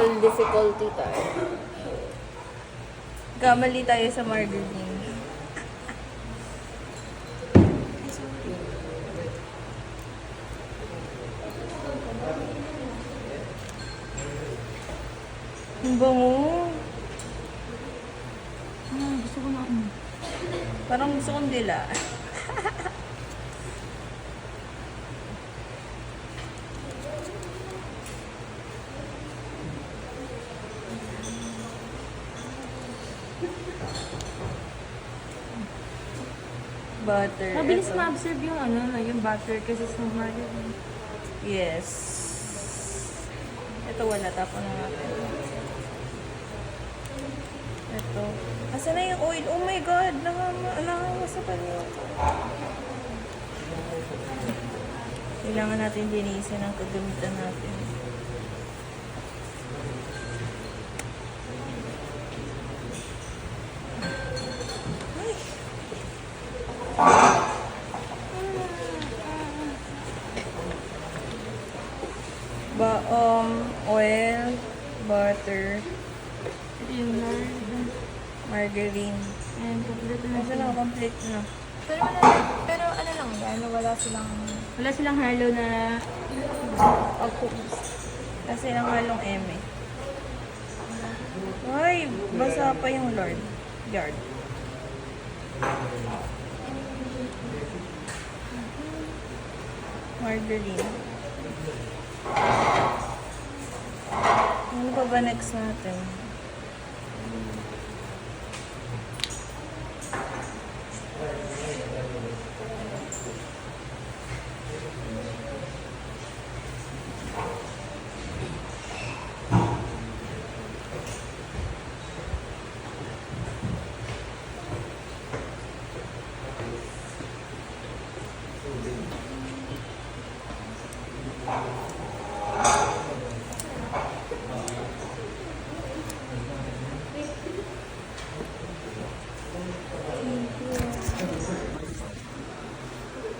technical difficulty tayo. Kamali tayo sa margarine. Ang bango. Gusto ko na Parang gusto kong dila. Butter. Mabilis Ito. ma-absorb yung yung butter kasi sa margarine. Yes. Ito wala. Tapon na natin. Ito. Asa na yung oil? Oh my God! Nakangasa pa niyo. Kailangan natin linisin ang kagamitan natin. Oil, butter, Ito yung lard. margarine. And complete na Asa na, complete na. Pero ano lang yan, wala silang halo na Kasi lang halong eme. Ay, basa pa yung yard. Margarine. Ano pa ba next natin?